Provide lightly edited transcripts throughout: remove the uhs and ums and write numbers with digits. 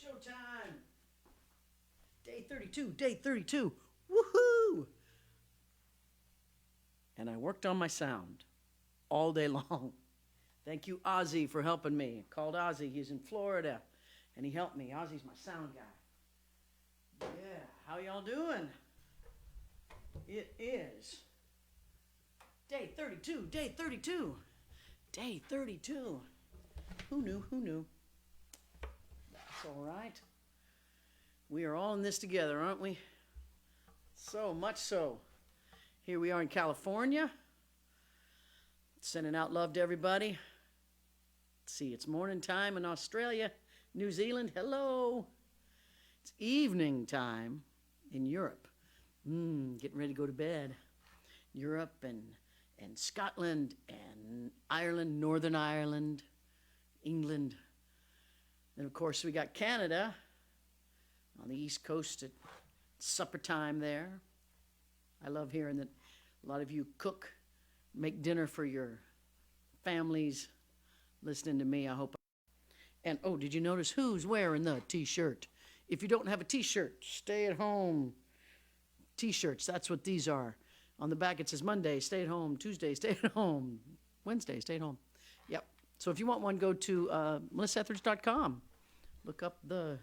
Showtime. Day 32, day 32. Woohoo! And I worked on my sound all day long. Thank you, Ozzy, for helping me. I called Ozzy. He's in Florida, and he helped me. Ozzy's my sound guy. Yeah, how y'all doing? It is day 32, day 32, day 32. Who knew, who knew? That's all right. We are all in this together, aren't we? So much so. Here we are in California. Sending out love to everybody. Let's see, it's morning time in Australia. New Zealand, hello. It's evening time in Europe. Getting ready to go to bed. Europe and Scotland and Ireland, Northern Ireland, England. Then, of course, we got Canada on the East Coast at supper time there. I love hearing that a lot of you cook, make dinner for your families, listening to me, I hope. And, oh, did you notice who's wearing the T-shirt? If you don't have a T-shirt, stay at home T-shirts, that's what these are. On the back it says Monday, stay at home. Tuesday, stay at home. Wednesday, stay at home. Yep. So if you want one, go to melissaetheridge.com. Look up the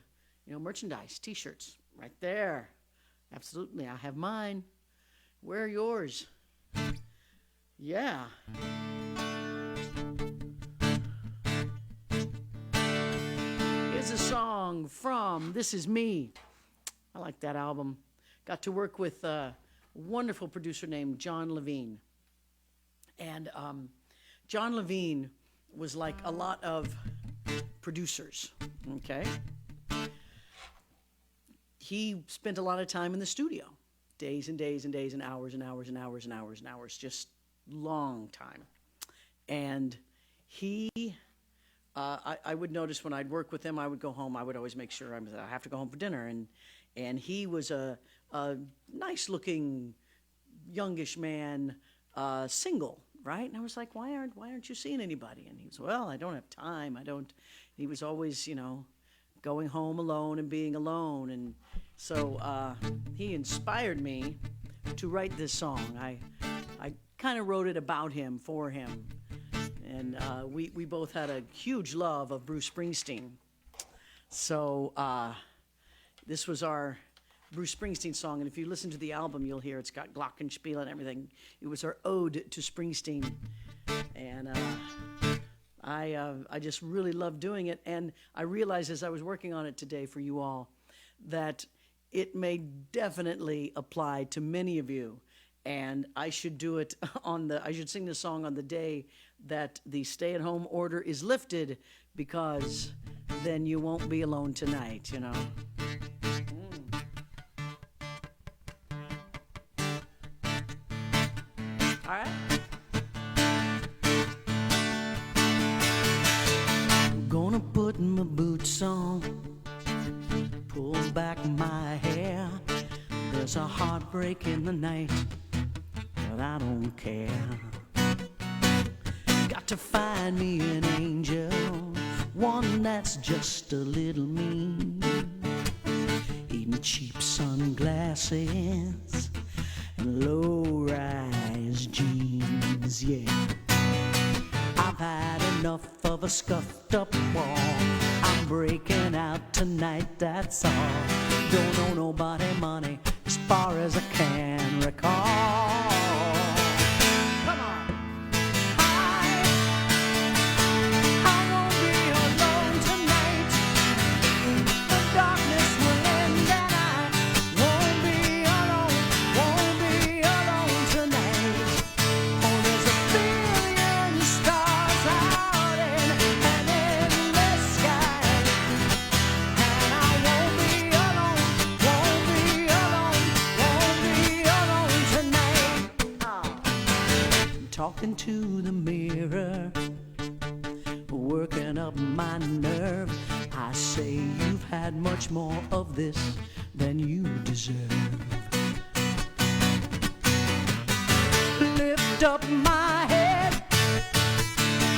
merchandise, T-shirts, right there. Absolutely, I have mine. Where are yours? Yeah. Here's a song from This Is Me. I like that album. Got to work with a wonderful producer named John Levine. And John Levine was like a lot of producers, okay? He spent a lot of time in the studio, days and days and days and hours and hours and hours and hours and hours, just long time. And he, I would notice when I'd work with him, I would go home, I would always make sure I have to go home for dinner. And he was a nice-looking, youngish man, single, right? And I was like, why aren't you seeing anybody? And he was, well, I don't have time. He was always, going home alone and being alone. And so he inspired me to write this song. I kind of wrote it about him, for him. And we both had a huge love of Bruce Springsteen. So this was our Bruce Springsteen song. And if you listen to the album, you'll hear it's got glockenspiel and everything. It was our ode to Springsteen. And I just really loved doing it. And I realized as I was working on it today for you all that it may definitely apply to many of you. And I should do it I should sing this song on the day that the stay-at-home order is lifted, because then you won't be alone tonight, All right. I'm gonna put my boots on, pull back my hair. There's a heartbreak in the night, but I don't care. Got to find me an angel, one that's just a little mean, eating cheap sunglasses and low-rise jeans, yeah. I've had enough of a scuffed-up wall. I'm breaking out tonight, that's all. Don't owe nobody money as far as I can recall. Come on. I won't be alone tonight. The darkness will end and I won't be alone tonight. Oh, there's a billion stars out in the sky, and I won't be alone tonight. Talking to the mirror, working up my nerve. I say you've had much more of this than you deserve. Lift up my head,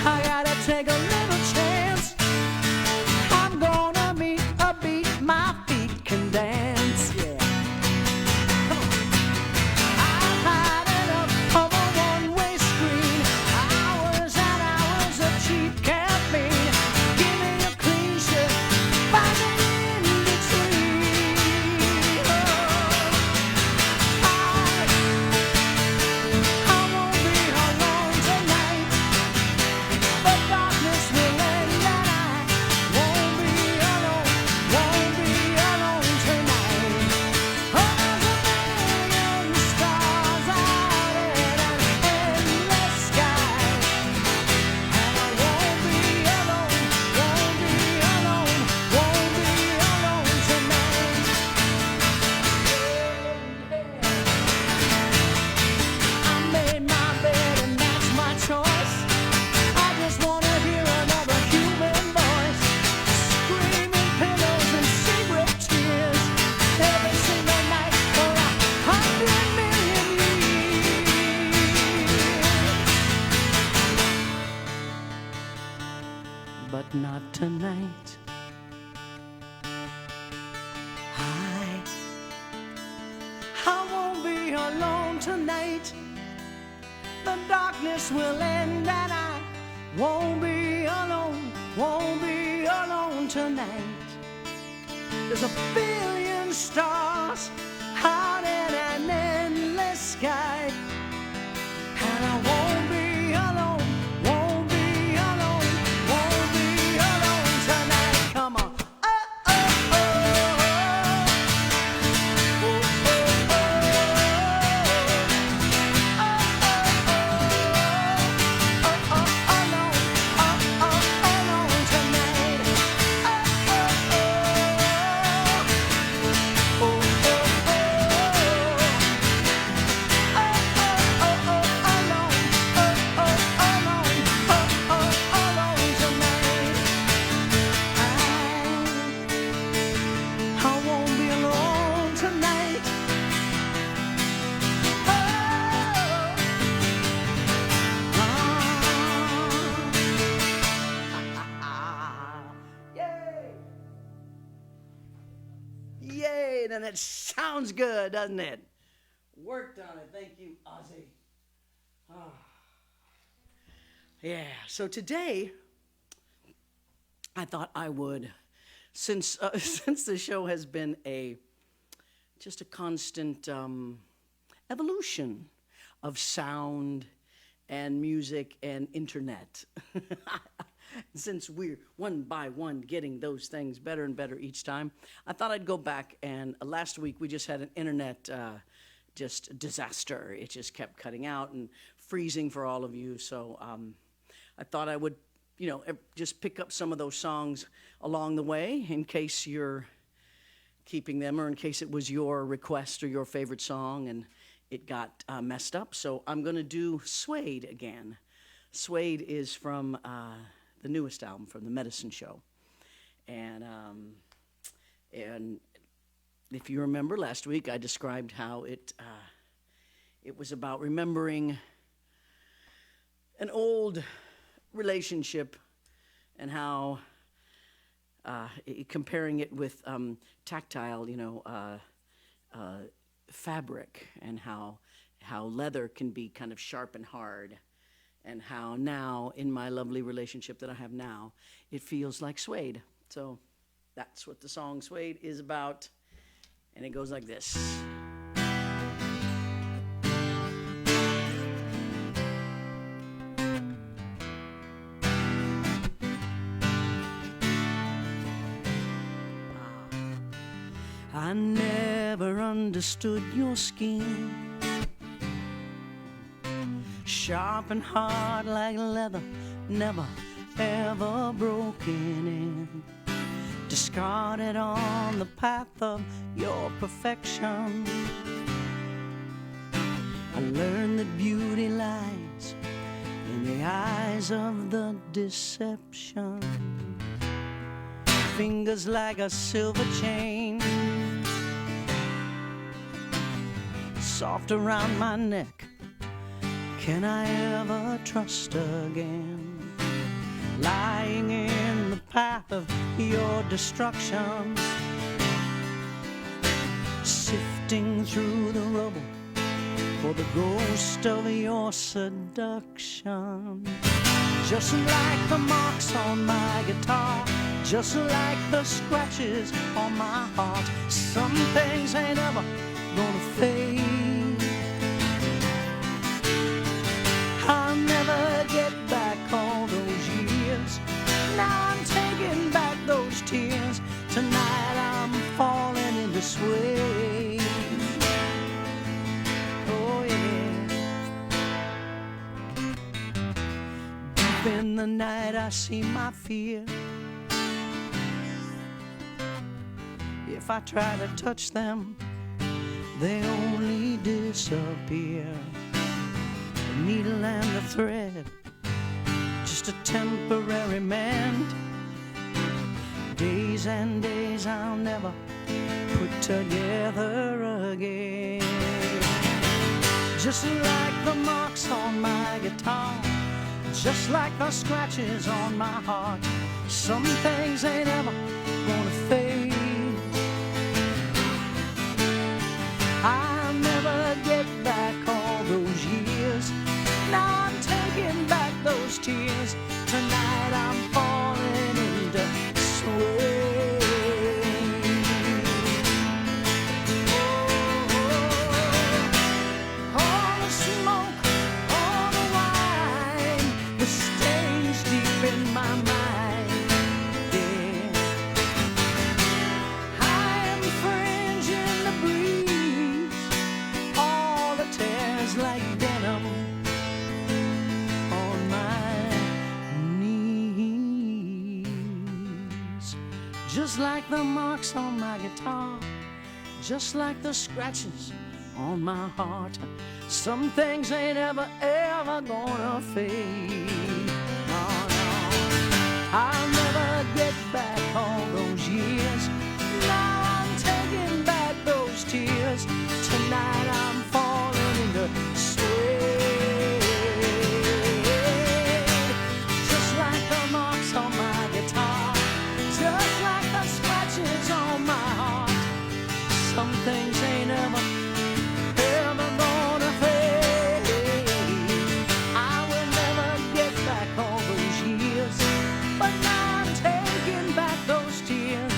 I gotta take a little chance. I'm gonna meet a beat but not tonight. I won't be alone tonight. The darkness will end and I won't be alone tonight. There's a billion stars out in an endless sky, and I won't be alone tonight. Come on. Yay, and it sounds good, doesn't it? Worked on it. Thank you, Ozzy. Oh. Yeah, so today I thought I would, since the show has been just a constant evolution of sound and music and internet. Since we're one by one getting those things better and better each time, I thought I'd go back, and last week we just had an internet just disaster. It just kept cutting out and freezing for all of you, so I thought I would, just pick up some of those songs along the way in case you're keeping them or in case it was your request or your favorite song and it got messed up. So I'm going to do Suede again. Suede is from the newest album from the Medicine Show. And if you remember last week, I described how it was about remembering an old relationship and how comparing it with tactile, fabric, and how leather can be kind of sharp and hard, and how now in my lovely relationship that I have now, it feels like suede. So that's what the song Suede is about, and it goes like this. I never understood your scheme, sharp and hard like leather, never ever broken in, discarded on the path of your perfection. I learned that beauty lies in the eyes of the deception. Fingers like a silver chain, soft around my neck. Can I ever trust again? Lying in the path of your destruction, sifting through the rubble for the ghost of your seduction. Just like the marks on my guitar, just like the scratches on my heart, some things ain't ever gonna fade. I'll never get back all those years. Now I'm taking back those tears. Tonight I'm falling into suede. Oh yeah. Deep in the night I see my fear. If I try to touch them, they only disappear. The needle and the thread, just a temporary mend. Days and days I'll never put together again. Just like the marks on my guitar, just like the scratches on my heart, Some things ain't ever gonna fade. I'll never get back all those years. Now I'm taking back those tears. Tonight I'm falling into Suede. Oh, all the smoke, all the wine, the stains deep in my mind. Yeah, I am fringing the breeze, all the tears like denim on my knees. Just like the marks on my guitar, just like the scratches on my heart. Some things ain't ever, ever gonna fade. Oh, no. I'll never get back all those years. Now I'm taking back those tears. Tonight I'm falling into Suede. Just like the marks on my guitar, just like the scratches on my heart. Some things ain't ever, ever gonna fade. I will never get back all those years, but now I'm taking back those tears.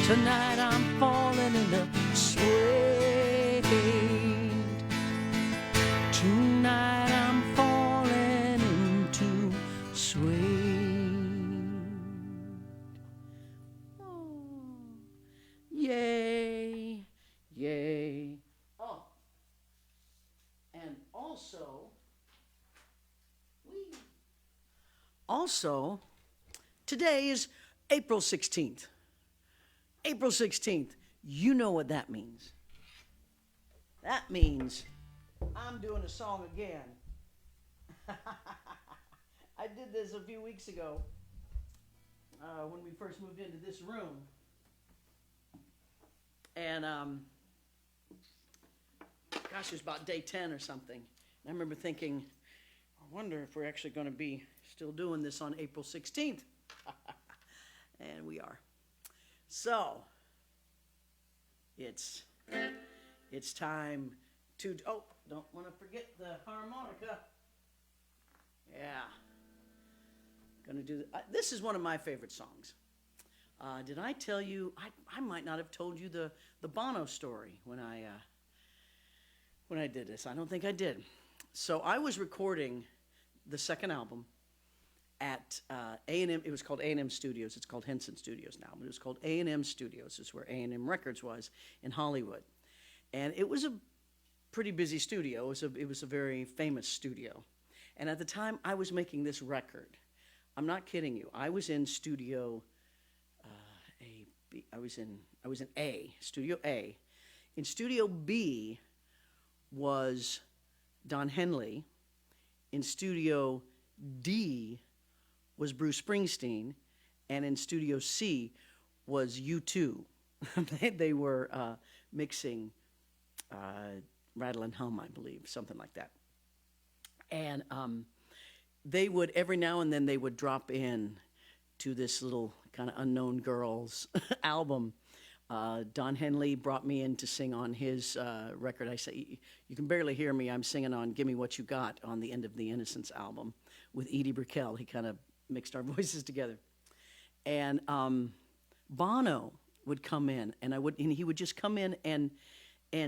Tonight I'm falling into Suede. Tonight I'm falling into Suede. Oh, yay, yay. Oh, and also, today is April 16th. April 16th. You know what that means. That means I'm doing a song again. I did this a few weeks ago when we first moved into this room. And, gosh, it was about day 10 or something. And I remember thinking, I wonder if we're actually going to be still doing this on April 16th. And we are. So, it's time to, oh, don't want to forget the harmonica. Yeah. Gonna do, this is one of my favorite songs. Did I tell you, I might not have told you the Bono story when I did this. I don't think I did. So I was recording the second album at A&M. It was called A&M Studios. It's called Henson Studios now, but it was called A&M Studios. It's where A&M Records was in Hollywood. And it was a pretty busy studio. It was a very famous studio. And at the time, I was making this record. I'm not kidding you. I was in Studio I was in A, Studio A. In Studio B was Don Henley. In Studio D was Bruce Springsteen, and in Studio C was U2. They were mixing Rattle and Hum, I believe, something like that. And they would, every now and then, they would drop in to this little kind of Unknown Girls album. Don Henley brought me in to sing on his record. I say, you can barely hear me. I'm singing on Gimme What You Got on the End of the Innocence album with Edie Brickell. He kind of mixed our voices together. And Bono would come in, and he would just come in and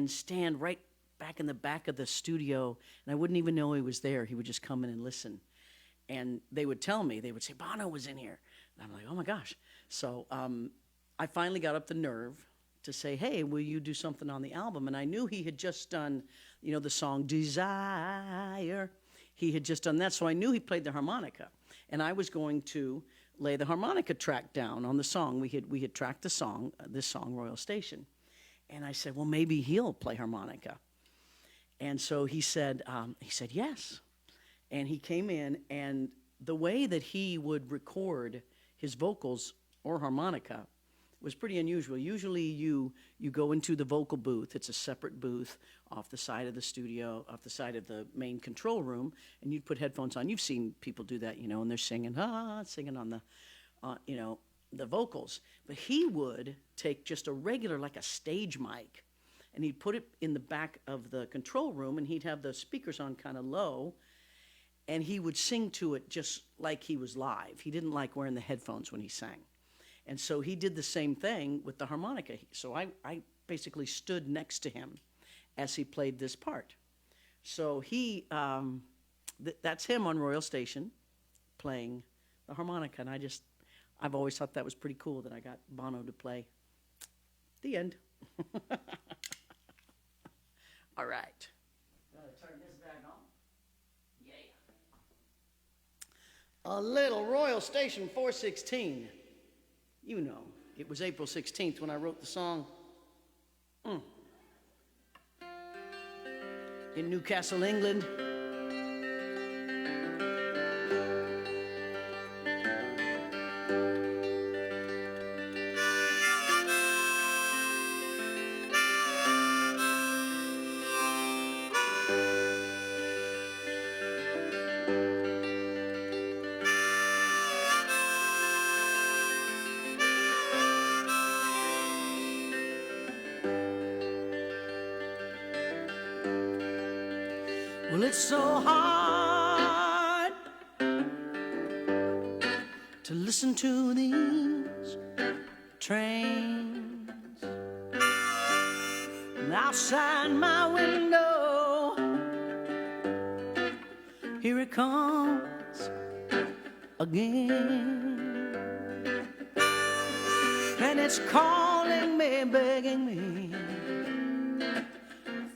stand right back in the back of the studio, and I wouldn't even know he was there. He would just come in and listen. And they would tell me, they would say, Bono was in here. And I'm like, oh my gosh. So I finally got up the nerve to say, hey, will you do something on the album? And I knew he had just done, the song Desire. He had just done that, so I knew he played the harmonica. And I was going to lay the harmonica track down on the song. We had tracked this song, Royal Station. And I said, well, maybe he'll play harmonica. And so he said yes. And he came in, and the way that he would record his vocals or harmonica was pretty unusual. Usually you go into the vocal booth. It's a separate booth off the side of the studio, off the side of the main control room, and you'd put headphones on. You've seen people do that, and they're singing on you know, the vocals. But he would take just a regular, like a stage mic, and he'd put it in the back of the control room, and he'd have the speakers on kind of low, and he would sing to it just like he was live. He didn't like wearing the headphones when he sang. And so he did the same thing with the harmonica. So I basically stood next to him as he played this part. So that's him on Royal Station playing the harmonica. And I've always thought that was pretty cool that I got Bono to play. The end. All right. Gotta turn this back on. Yeah. A little Royal Station 416. You know, it was April 16th when I wrote the song. In Newcastle, England. Well, it's so hard to listen to these trains. And outside my window, here it comes again. And it's calling me, begging me,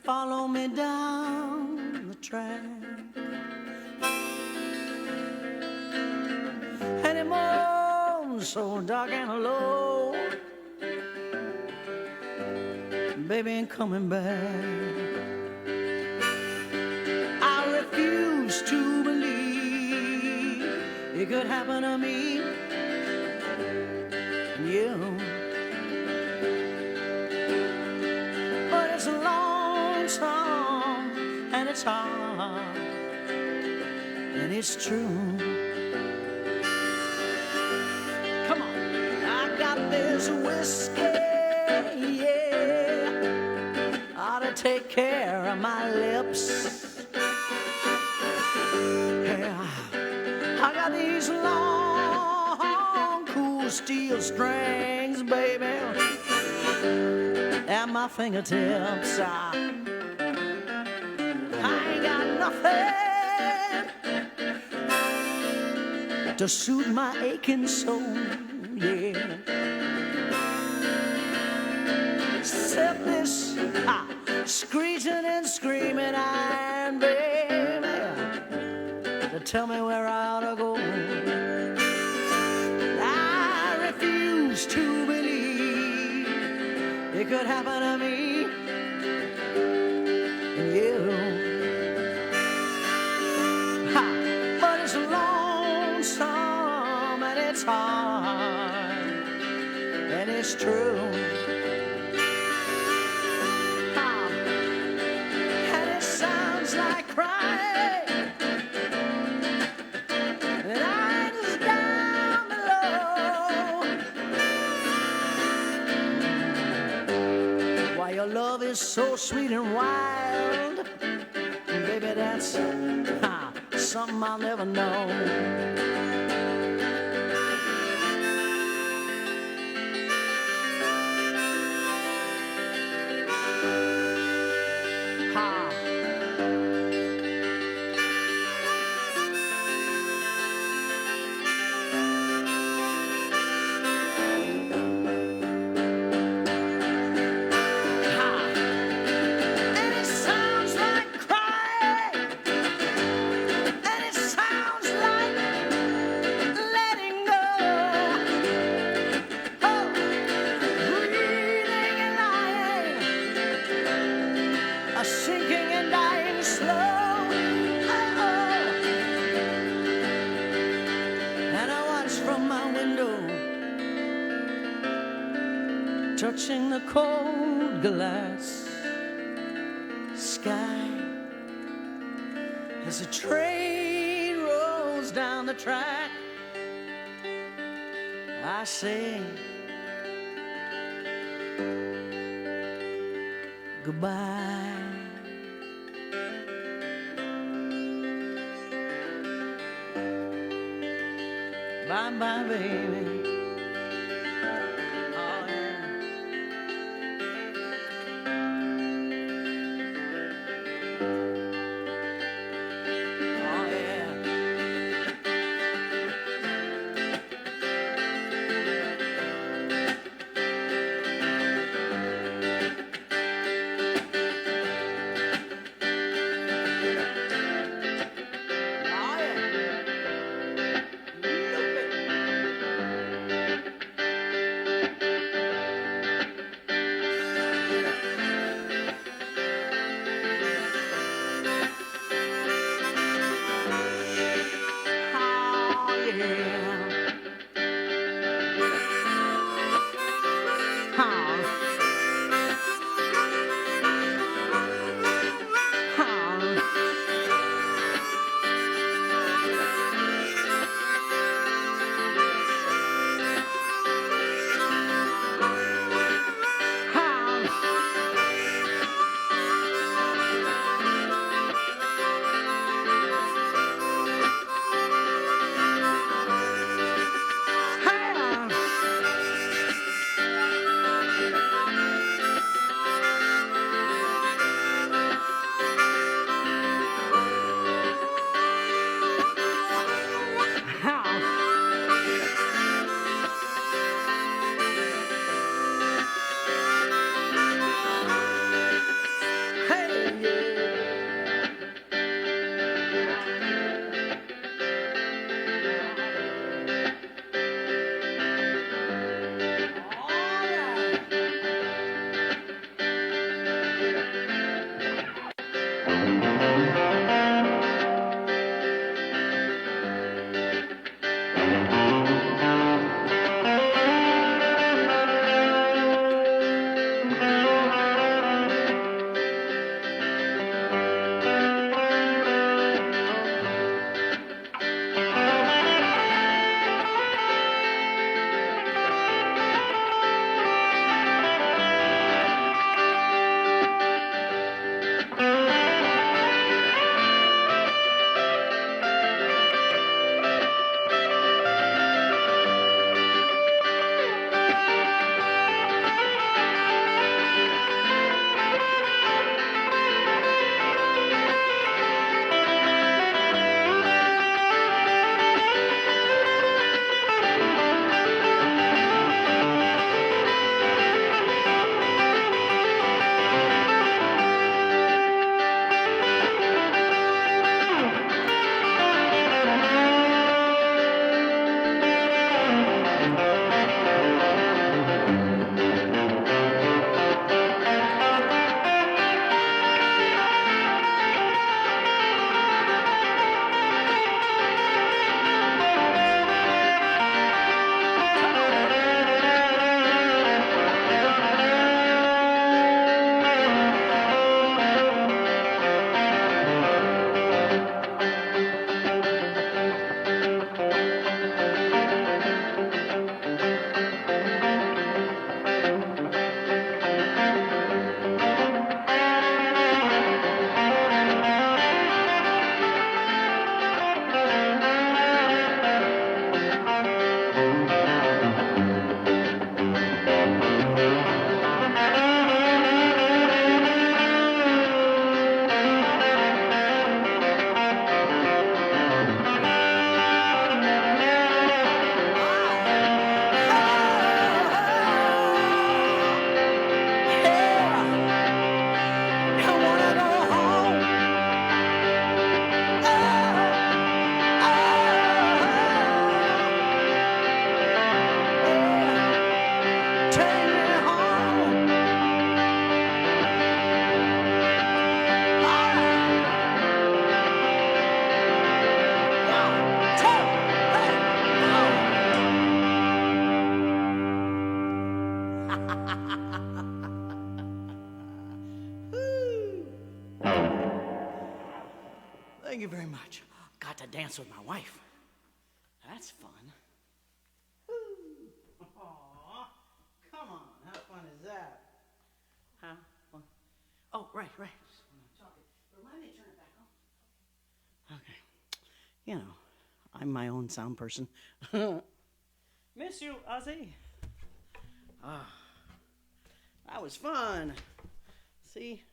follow me down the track. And it moans so dark and low, baby ain't coming back. I refuse to believe it could happen to me and you. But it's a long song and it's hard and it's true. Come on, I got this whiskey, yeah, ought to take care of my lips. Yeah, I got these long, cool steel strings, baby, at my fingertips. I ain't got nothing to soothe my aching soul, yeah. Except this screeching and screaming iron, baby, to tell me where I ought to go. I refuse to believe it could happen to me and you. But it's lonesome and it's hard and it's true. And it sounds like crying, and the night is down below. Why your love is so sweet and wild, baby, that's something I'll never know. Touching the cold glass sky as a train rolls down the track. I say goodbye. Bye-bye, baby. Oh, yeah. Oh, yeah. Oh, yeah. Look it. Oh, yeah. Oh. Oh. Oh. Hey, yeah. Thank you very much. Got to dance with my wife. That's fun. Woo. right. Remind me to turn it back on. Okay. You know, I'm my own sound person. Miss you, Ozzy. That was fun. See?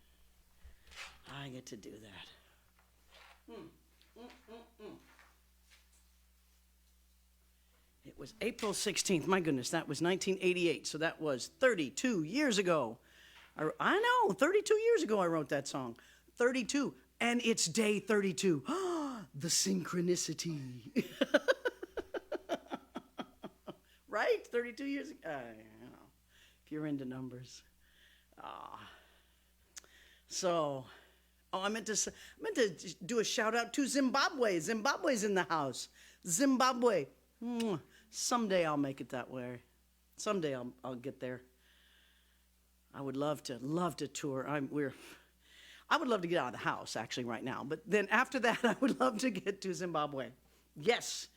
I get to do that. It was April 16th. My goodness, that was 1988. So that was 32 years ago. I know, 32 years ago I wrote that song. 32. And it's day 32. The synchronicity. Right? 32 years ago. You know, if you're into numbers. I meant to do a shout out to Zimbabwe. Zimbabwe's in the house. Zimbabwe. Someday I'll make it that way. Someday I'll get there. I would love to tour. I would love to get out of the house actually right now. But then after that, I would love to get to Zimbabwe. Yes,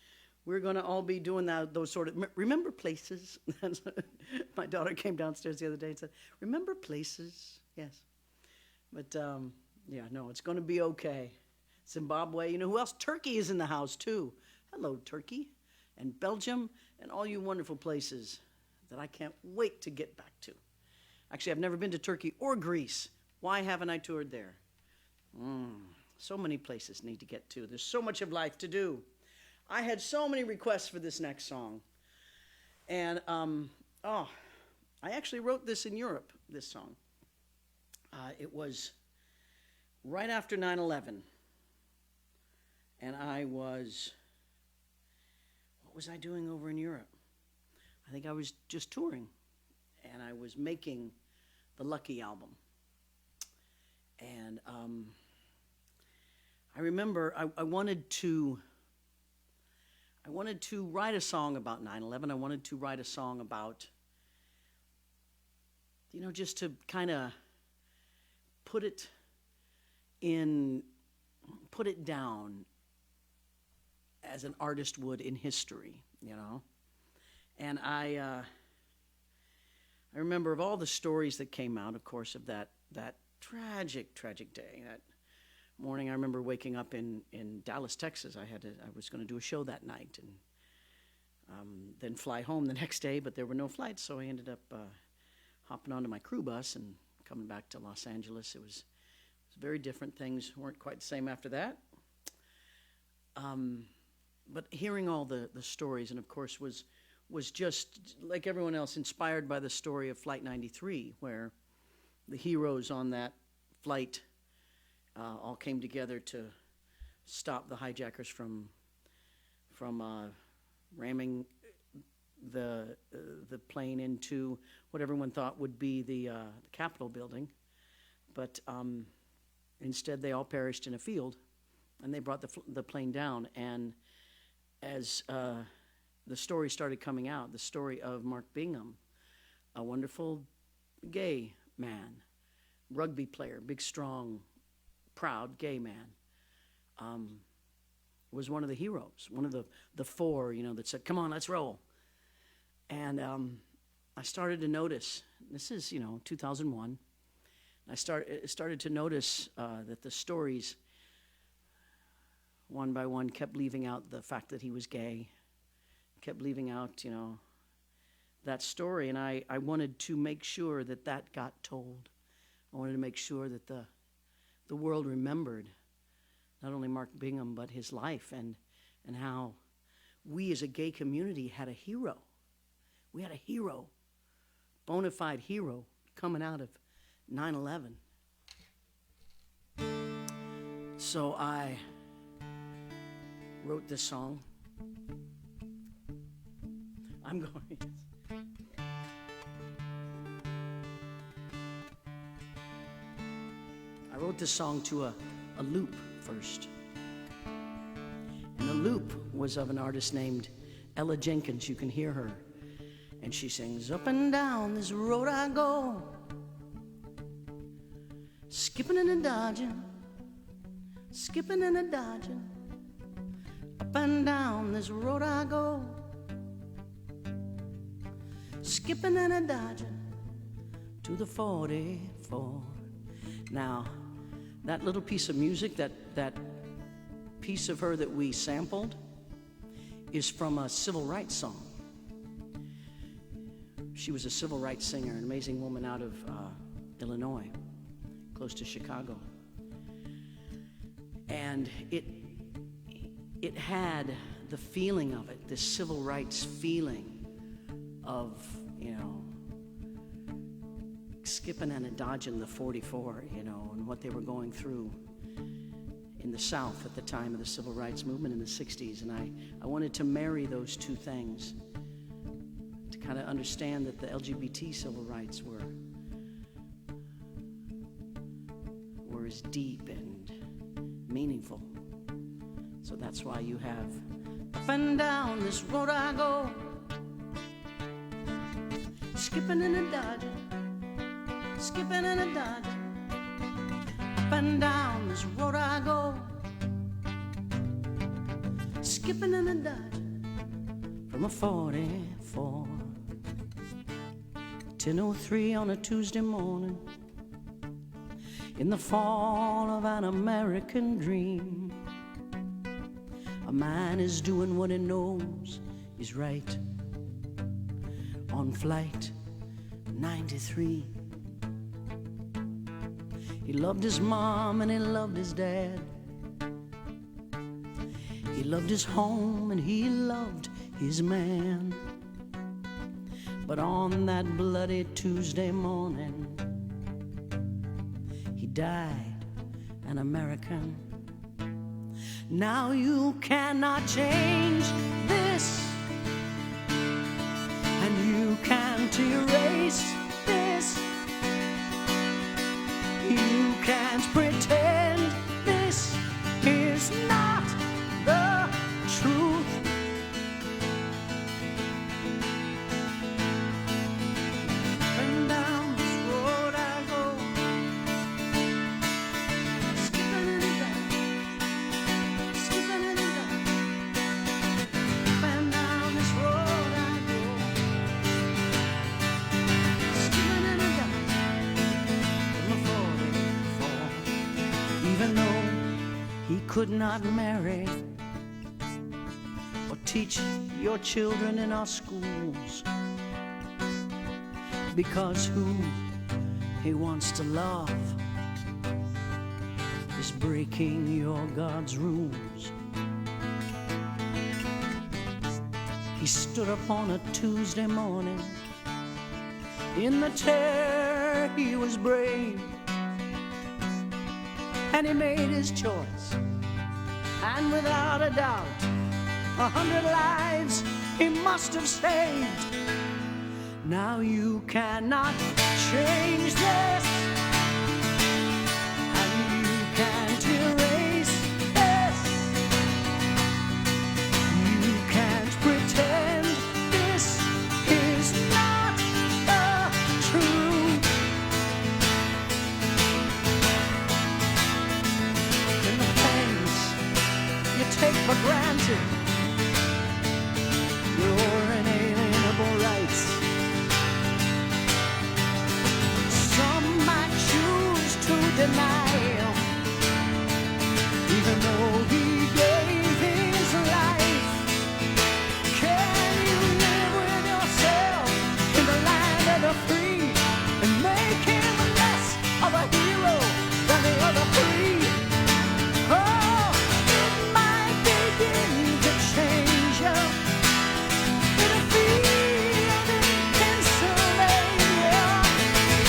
we're going to all be doing those sort of, remember places? My daughter came downstairs the other day and said, remember places? Yes. But yeah, no, it's going to be okay. Zimbabwe, you know who else? Turkey is in the house too. Hello, Turkey. And Belgium and all you wonderful places that I can't wait to get back to. Actually, I've never been to Turkey or Greece. Why haven't I toured there? So many places need to get to. There's so much of life to do. I had so many requests for this next song. And, I actually wrote this in Europe, this song. It was right after 9/11. And what was I doing over in Europe? I think I was just touring. And I was making the Lucky album. And I remember I wanted to write a song about 9/11. I wanted to write a song about, just to kind of put it down as an artist would in history, And I remember of all the stories that came out, of course, of that tragic day. That morning, I remember waking up in Dallas, Texas. I was going to do a show that night, and then fly home the next day. But there were no flights, so I ended up hopping onto my crew bus and coming back to Los Angeles. It was very different. Things weren't quite the same after that. But hearing all the stories, and of course was just like everyone else inspired by the story of Flight 93, where the heroes on that flight all came together to stop the hijackers from ramming the plane into what everyone thought would be the Capitol building, but instead they all perished in a field, and they brought the plane down. And as the story started coming out, the story of Mark Bingham, a wonderful gay man, rugby player, big, strong, proud gay man, was one of the heroes, one of the four, that said, come on, let's roll. And I started to notice, this is, 2001, I started to notice that the stories, one by one, kept leaving out the fact that he was gay, kept leaving out, that story. And I wanted to make sure that got told. I wanted to make sure that the world remembered not only Mark Bingham, but his life and how we as a gay community had a hero. We had a hero, bona fide hero, coming out of 9/11. So I wrote this song. I'm going. I wrote this song to a loop first. And the loop was of an artist named Ella Jenkins. You can hear her. And she sings, up and down this road I go, skipping and a dodging, skipping and a dodging. Up and down this road I go, skipping and a dodging to the 44. Now, that little piece of music, that piece of her that we sampled, is from a civil rights song. She was a civil rights singer, an amazing woman out of Illinois, close to Chicago. And it had the feeling of it, this civil rights feeling of, skipping and a dodging the 44, and what they were going through in the South at the time of the civil rights movement in the 60s. And I wanted to marry those two things to kind of understand that the LGBT civil rights were as deep and meaningful. So that's why you have up and down this road I go, skipping and a dodging, skipping and a dodging. Up and down this road I go, skipping and a dodging from a 44. 10:03 on a Tuesday morning, in the fall of an American dream. A man is doing what he knows is right on flight 93. He loved his mom and he loved his dad. He loved his home and he loved his man. But on that bloody Tuesday morning, he died an American. Now you cannot change this, and you can't erase this. You can't pretend this is not the truth. And down this road I go, skipping and a dime, skipping and a dime. And down this road I go, skipping and a dime. From a 44, even though he could not marry or teach your children in our schools, because who he wants to love is breaking your God's rules. He stood up on a Tuesday morning, in the terror he was brave, and he made his choice, and without a doubt 100 lives he must have saved. Now you cannot change this, and you can't erase this. You can't pretend this is not the truth. And the things you take for granted, your inalienable rights, deny him, even though he gave his life. Can you live with yourself in the land of the free and make him less of a hero than the other three? Oh, it might begin to change you in a field in Pennsylvania.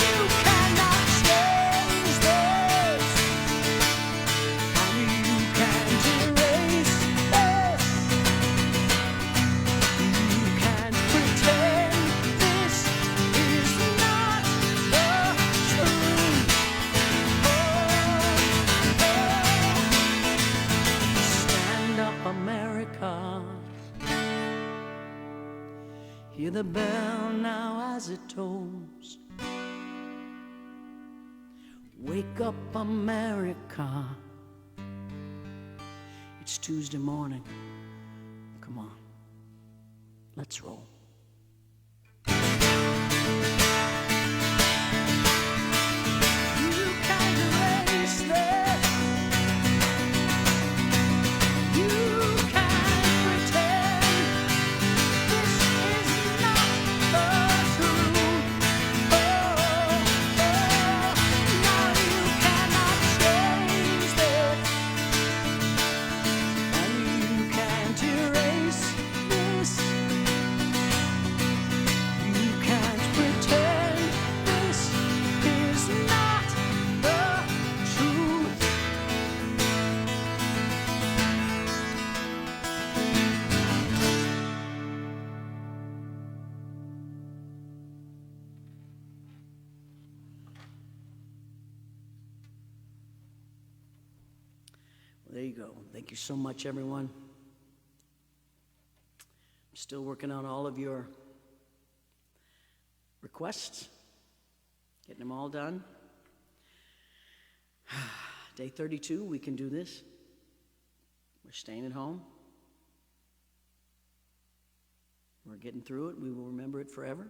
You cannot change this, and you can't erase this. You can't pretend this is not the truth. Stand up, America. Hear the bell now as it tolls. Wake up, America. It's Tuesday morning. Come on, let's roll. You can't There you go. Thank you so much, everyone. I'm still working on all of your requests, getting them all done. Day 32, we can do this. We're staying at home. We're getting through it. We will remember it forever.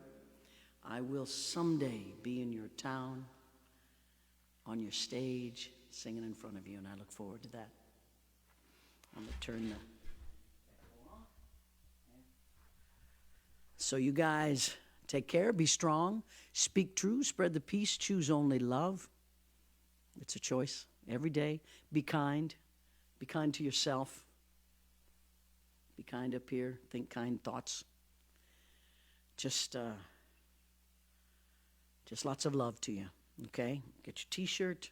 I will someday be in your town, on your stage, singing in front of you, and I look forward to that. I'm going to turn the... So you guys, take care, be strong, speak true, spread the peace, choose only love. It's a choice every day. Be kind to yourself. Be kind up here, think kind thoughts. Just lots of love to you, okay? Get your t-shirt.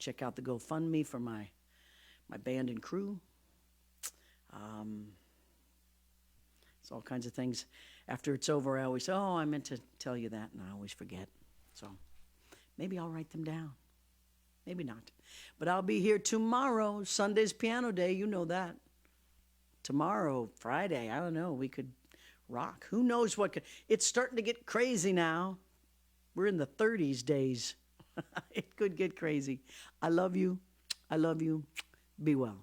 Check out the Gofundme for my band and crew. It's all kinds of things. After it's over, I always say, oh, I meant to tell you that, and I always forget. So maybe I'll write them down. Maybe not. But I'll be here tomorrow. Sunday's piano day, you know that. Tomorrow, Friday, I don't know, we could rock. Who knows what could... It's starting to get crazy now. We're in the 30s days. It could get crazy. I love you. I love you. Be well.